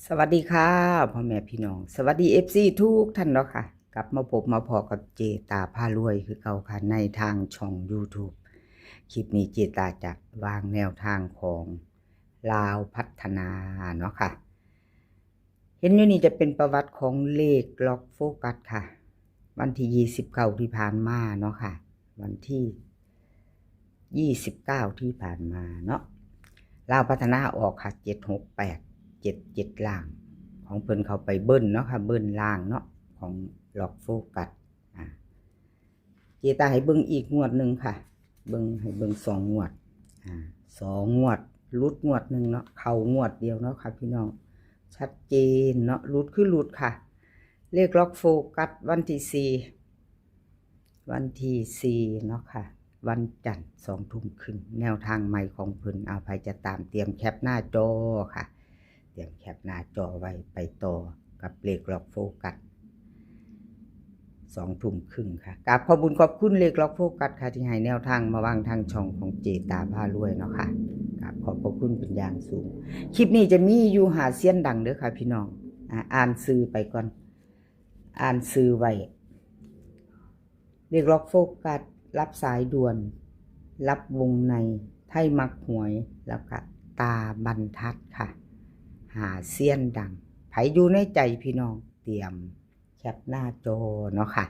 สวัสดีค่ะพ่อแม่พี่น้องสวัสดีFCทุกท่านเนาะค่ะกลับมาพบมาพอกับเจตาพารวยคือเก่าค่ะในทางช่อง YouTube คลิปนี้เจตาจะวางแนวทางของลาวพัฒนาเนาะค่ะเห็นอยู่นี่จะเป็นประวัติของเลขล็อกโฟกัสค่ะวันที่29ที่ผ่านมาเนาะค่ะวันที่29ที่ผ่านมาเนาะลาวพัฒนาออกค่ะ76877ล่างของเพิ่นเขาไปเบิ้ลเนาะค่ะเบิ้ลล่างเนาะของล็อกโฟกัสเจตาให้เบิ่งอีกงวดหนึ่งค่ะเบิ่งให้เบิ่ง2 งวด2 งวดรุดงวดหนึ่งเนาะเข้างวดเดียวเนาะค่ะพี่น้องชัดเจนเนาะรุดคือรุดค่ะเลขล็อกโฟกัสวันที่4เนาะค่ะวันจันทร์20:30นแนวทางใหม่ของเพิ่นเอาไปจะตามเตรียมแคปหน้าจอค่ะเตรียมแคปหน้าจอไว้ไปต่อกับเลขล็อกโฟกัส20:30 นค่ะกราบขอบคุญขอบคุณเลขล็อกโฟกัสค่ะที่ให้แนวทางมาวางทางช่องของเจตาพารวยเนาะค่ะกราบขอบคุณเป็นอย่างสูงคลิปนี้จะมีอยู่หาเสี้ยนดังเด้อค่ะพี่น้องอ่านซื้อไปก่อนอ่านซื้อไว้เลขล็อกโฟกัสรับสายด่วนรับวงในไทยมักหวยแล้วก็ตาบรรทัดค่ะหาเสี้ยนดังไผอยู่ในใจพี่น้องเตรียมแคปหน้าจอเนาะค่ะ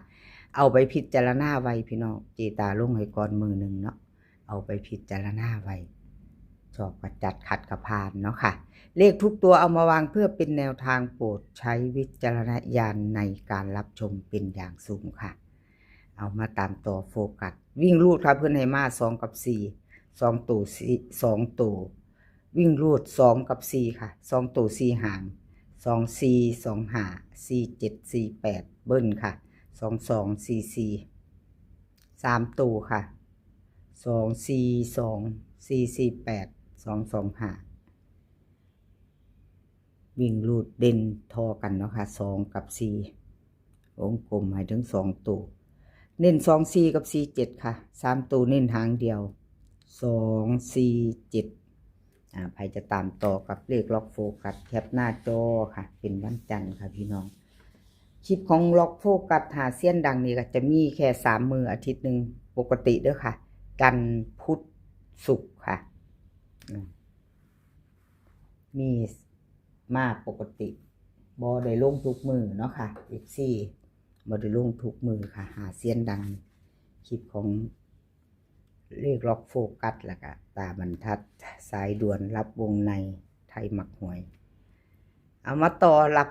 เอาไปพิจารณาไว้พี่น้องเจตาลงให้ก่อนมือหนึ่งเนาะเอาไปพิจารณาไว้ชอบกระจัดขัดกระพานเนาะค่ะเลขทุกตัวเอามาวางเพื่อเป็นแนวทางโปรดใช้วิจารณญาณในการรับชมเป็นอย่างสูงค่ะเอามาตามต่อโฟกัสวิ่งรูดค่ะเพื่อนให้มา2 กับ 4 2 ตัว2 ตัววิ่งรูด2 กับ 4ค่ะ2 ตัว 4 หาง2 4 2 5 4 7 4 8เบิ้ลค่ะ2 2 4 4 3 ตัวค่ะ2 4 2 4 4 8 2 2 5วิ่งรูดเด่นทอกันเนาะค่ะ2 กับ 4วงกลมให้ถึง2 ตัวเน้น2 4 กับ 4 7ค่ะ3 ตัวเน้นหางเดียว2 4 7ใครจะตามต่อกับเลขล็อกโฟกัสแคปหน้าจอค่ะเป็นวันจันทร์ค่ะพี่น้องคลิปของล็อกโฟกัสหาเสี้ยนดังนี่ก็จะมีแค่3 มื้ออาทิตย์หนึ่งปกติเด้อค่ะกันพุธศุกร์ค่ะมีมาปกติบ่ได้ลงทุกมื้อเนาะค่ะ14บ่ได้ลงทุกมื้อค่ะหาเสี้ยนดังคลิปของเลขล็อกโฟกัสแล้วก็ตาบรรทัดสายด่วนรับวงในไทยมักหวยเอามาต่อรั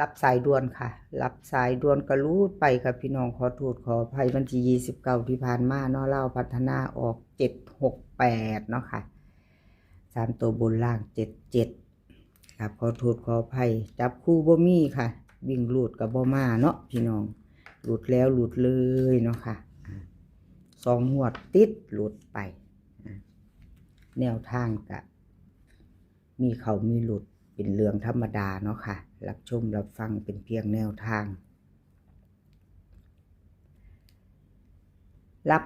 บสายด่วนค่ะรับสายด่วนก็รูดไปค่ะพี่น้องขอโทษขออภัยวันที่29ที่ผ่านมาเนาะลาวพัฒนาออก768เนาะค่ะ3 ตัวบนล่าง77ครับขอโทษขออภัยจับคู่บ่มีค่ะวิ่งหลุดกับบ่มาเนาะพี่น้องหลุดแล้วหลุดเลยเนาะค่ะ2 งวดติดหลุดไปแนวทางกะมีเขามีหลุดเป็นเรื่องธรรมดาเนาะค่ะรับชมรับฟังเป็นเพียงแนวทางรับ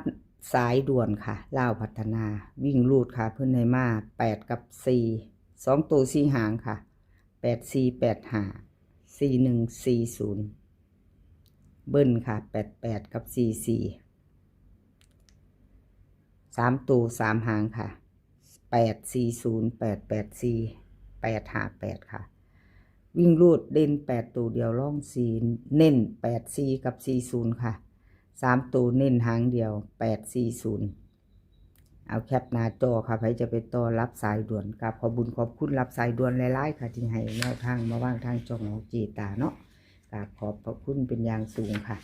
สายด่วนค่ะลาวพัฒนาวิ่งรูดค่ะเพื่อนในมา8 กับ 4 2 ตัว 4 หางค่ะ8 4 8 5 4 1 4 0เบิ้ลค่ะ88 กับ 44 3 ตัว 3 หางค่ะ8 4 0 8 8 4 8 5 8ค่ะวิ่งรูดเด่น8 ตัวเดียวล่อง4เน้น8 4 กับ 40ค่ะ3 ตัวเน้นหางเดียว8 40เอาแคปหน้าจอค่ะใครจะไปต่อรับสายด่วนกับขอบุญขอบคุณรับสายด่วนหลายๆค่ะที่ให้แนวทางมาว่างทางจองของจีตาเนาะกับขอบพระคุณเป็นอย่างสูงค่ะ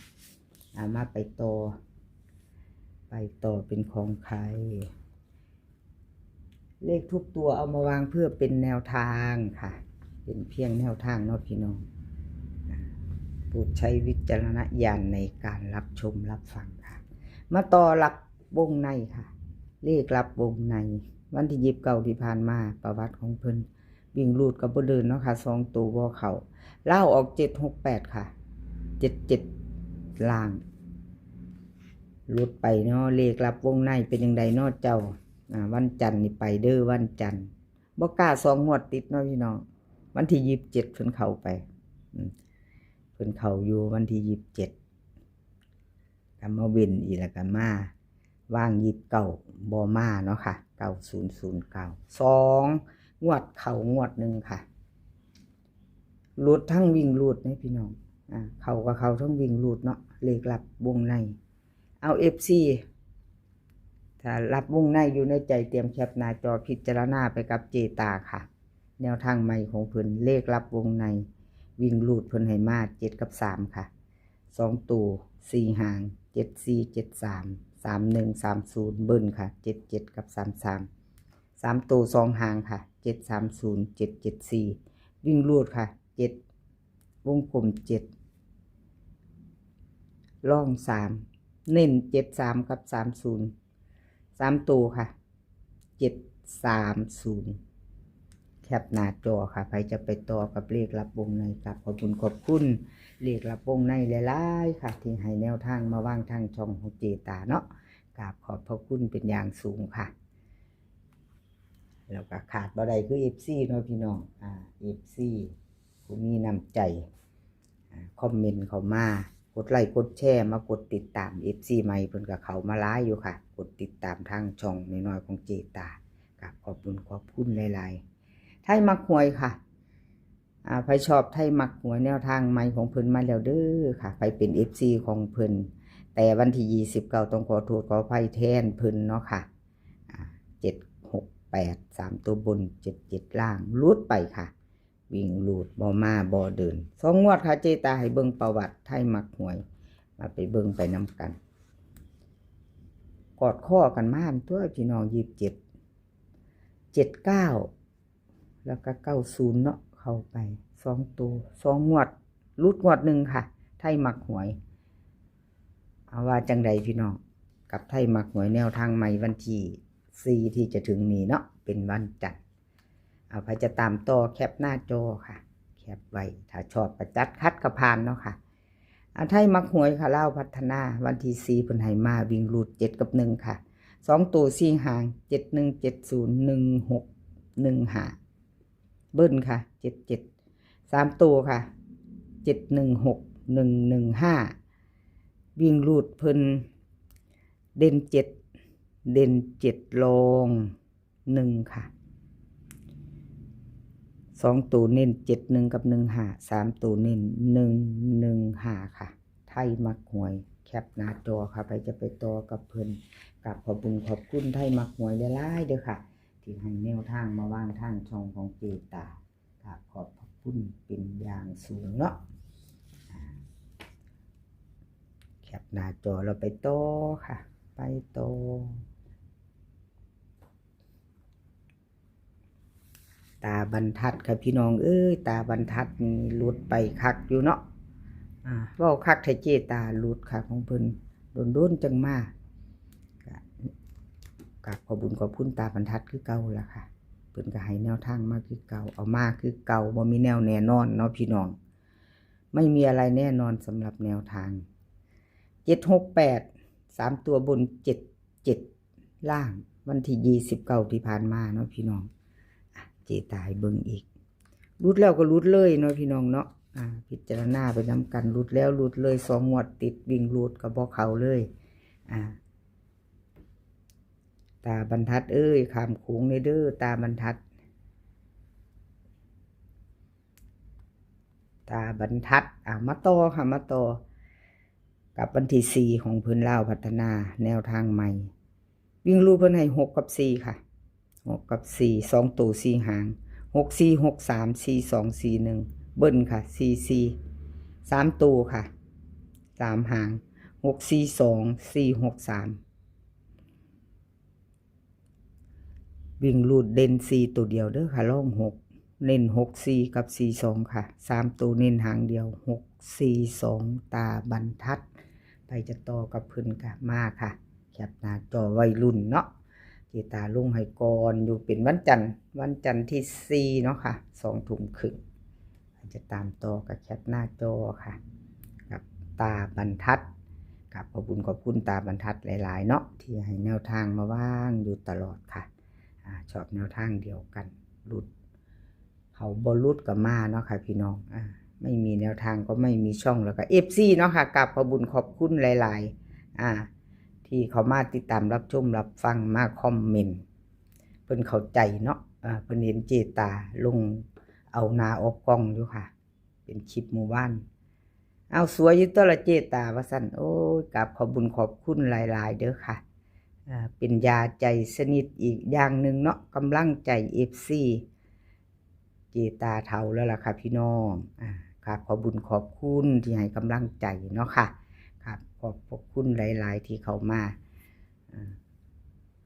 มาไปต่อเป็นของใครเลขทุกตัวเอามาวางเพื่อเป็นแนวทางค่ะเป็นเพียงแนวทางเนาะพี่น้องโปรดใช้วิจารณญาณในการรับชมรับฟังค่ะมาต่อรับวงในค่ะเลขรับวงในวันที่29ที่ผ่านมาประวัติของเพิ่นวิ่งรูดกับบ่เดินเนาะค่ะ2 ตัวบ่เข้าเล่าออก768ค่ะ77ล่างหลุดไปเนาะเลขรับวงในเป็นยังไงเนาะเจ้าวันจันทร์นี่ไปเด้อวันจันทร์บ่กล้า2 งวดติดเนาะพี่น้อง วันที่27เพิ่นเข้าไปเพิ่นเข้าอยู่วันที่27ก็มาเว้นอีกแล้วก็มาว่าง29บ่มาเนาะค่ะ9009 2งวดเข้างวดหนึ่งค่ะรูดทั้งวิ่งรูดนะพี่น้องเข้ากับเข้าทั้งวิ่งรูดเนาะเลขลับวงในเอา FC ถ้ารับวงในอยู่ในใจเตรียมแคปหน้าจอพิจารณาไปกับเจตาค่ะแนวทางใหม่ของเพิ่นเลขลับวงในวิ่งรูดเพิ่นให้มา7กับ3ค่ะ2ตัว4หาง7473 3130เบิ้ลค่ะ77กับ33 3ตัว2หางค่ะ730 774วิ่งรูดค่ะ7วงกลม7ล่อง3เน้น73กับ30 3ตัวค่ะ730แคปหน้าจอค่ะใครจะไปต่อกับเลขรับวงในกับขอบคุณเลขรับวงในหลายๆค่ะที่ให้แนวทางมาว่างทางช่องของเจตาเนาะกราบขอบพระคุณเป็นอย่างสูงค่ะแล้วก็ขาดบ่ได้คือ FC เนาะพี่น้อง FC ผู้มีน้ำใจคอมเมนต์เข้ามากดไลค์กดแชร์มากดติดตาม FC ใหม่เพิ่นก็เข้ามาหลายอยู่ค่ะกดติดตามทางช่องน้อยๆของเจตากราบขอบคุณหลายๆไทยมักหวยค่ะใครชอบไทยมักหวยแนวทางใหม่ของเพิ่นมาแล้วเด้อค่ะใครเป็น FC ของเพิ่นแต่วันที่29ต้องขอโทษขออภัยแทนเพิ่นเนาะค่ะ768 3ตัวบน77ล่างลุดไปค่ะวิ่งลูดบ่มาบ่เดิน2งวดค่ะเจตาให้เบิ่งประวัติไทยมักหวยมาไปเบิ่งไปนำกันกอดข้อกันมาตัวพี่น้อง27 79แล้วก็90เนาะเข้าไป2ตัว2งวดลุดงวดหนึ่งค่ะไทยมักหวยเอาว่าจังใดพี่น้องกับไทยมักหวยแนวทางใหม่วันที่4ที่จะถึงนี้เนาะเป็นวันจันทร์เอาใครจะตามต่อแคปหน้าจอค่ะแคปไว้ถ้าชอบประจัดคัดกระพานเนาะค่ะไทยมักหวยค่ะเล่าพัฒนาวันที่4เพิ่นให้มาวิ่งรูด7กับ1ค่ะ2ตัว4หาง7170 1615เบิ้ลค่ะ77 3ตัวค่ะ716 115วิ่งรูดเพิ่นเด่น7ลง1ค่ะ2ตัวเน้น71กับ15 3ตัวเน้น115ค่ะไทยมักหวยแคปหน้าจอค่ะไปจะไปต่อกับเพิ่นกับขอบคุณไทยมักหวยหลายๆเด้อค่ะที่ให้แนวทางมาวางทางช่องของเจตาขอบคุณเป็นอย่างสูงเนาะแคปหน้าจอเราไปต่อค่ะไปต่อตาบรรทัดค่ะพี่น้องตาบรรทัดนี่หลุดไปคักอยู่เนาะเว้าคักไทเจตาหลุดค่ะของเพิ่นโดนจังมากับขอบคุณตาบรรทัดคือเก่าล่ะค่ะเพิ่นก็ให้แนวทางมาคือเก่าเอามาคือเก่าบ่มีแนวแน่นอนเนาะพี่น้องไม่มีอะไรแน่นอนสำหรับแนวทาง768 3ตัวบน77ล่างวันที่29ที่ผ่านมาเนาะพี่น้องเจตายเบิ่งอีกรุดแล้วก็รุดเลยเนาะพี่น้องเนาะพิจารณาไปนำกันรุดแล้วรุดเลย2งวดติดวิ่งรุดก็บ่เข้าเลยตาบรรทัดข้ามโค้งในเด้อตาบรรทัดมาต่อค่ะมาต่อกับวันที่4ของเพิ่นเล่าพัฒนาแนวทางใหม่วิ่งรูดเพิ่นให้6กับ4ค่ะ6กับ4 2ตัว4หาง6 4 6 3 4 2 4 1เบิ้ลค่ะ4 4 3ตัวค่ะ3หาง6 4 2 4 6 3วิ่งรูดเด่น4ตัวเดียวเด้อค่ะล่อง6เน้น6 4กับ4 2ค่ะ3ตัวเน้นหางเดียว6 4 2ตาบรรทัดไปจะต่อกับเพิ่นค่ะมาค่ะแคปหน้าจอวัยรุ่นเนาะเจตาลงให้ก่อนอยู่เป็นวันจันทร์ที่4เนาะค่ะ20:30จะตามต่อกับแคปหน้าจอค่ะกับตาบรรทัดกับขอบคุณตาบรรทัดหลายๆเนาะที่ให้แนวทางมาว่างอยู่ตลอดค่ะชอบแนวทางเดียวกันหลุด เขาบอลลุดกับมาเนาะค่ะพี่น้องไม่มีแนวทางก็ไม่มีช่องแล้วก็FCเนาะค่ะกราบขอบคุญขอบคุณหลายๆที่เขามาติดตามรับชมรับฟังมาคอมเมนต์เพิ่นเข้าใจเนาะเพิ่นเห็นเจตาลงเอาหน้าออกกล้องอยู่ค่ะเป็นคลิปหมู่บ้านเอาสวยอยู่ตัวละเจตาว่าซั่นโอ้ยกราบขอบคุญขอบคุณหลายๆเด้อค่ะเป็นยาใจสนิทอีกอย่างหนึ่งเนาะกำลังใจ FC เจตาเท่าแล้วล่ะค่ะพี่น้องครับขอบุญขอบคุณที่ให้กำลังใจเนาะค่ะครับขอบคุณหลายๆที่เขามา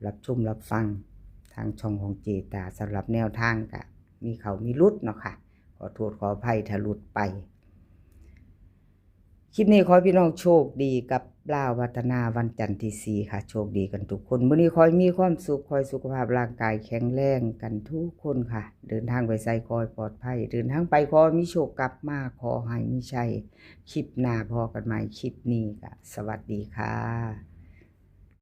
รับชมรับฟังทางช่องของเจตาสำหรับแนวทางกะมีเขามีรุดเนาะค่ะขอโทษขออภัยถ้าหลุดไปคลิปนี้ขอพี่น้องโชคดีกับลาววัฒนาวันจันทร์ที่4ค่ะโชคดีกันทุกคนมื้อนี้ขอให้มีความสุขขอให้สุขภาพร่างกายแข็งแรงกันทุกคนค่ะเดินทางไปไสขอให้ปลอดภัยเดินทางไปขอมีโชคกลับมาขอให้มีชัยคลิปหน้าพอกันใหม่คลิปนี้ก็สวัสดีค่ะ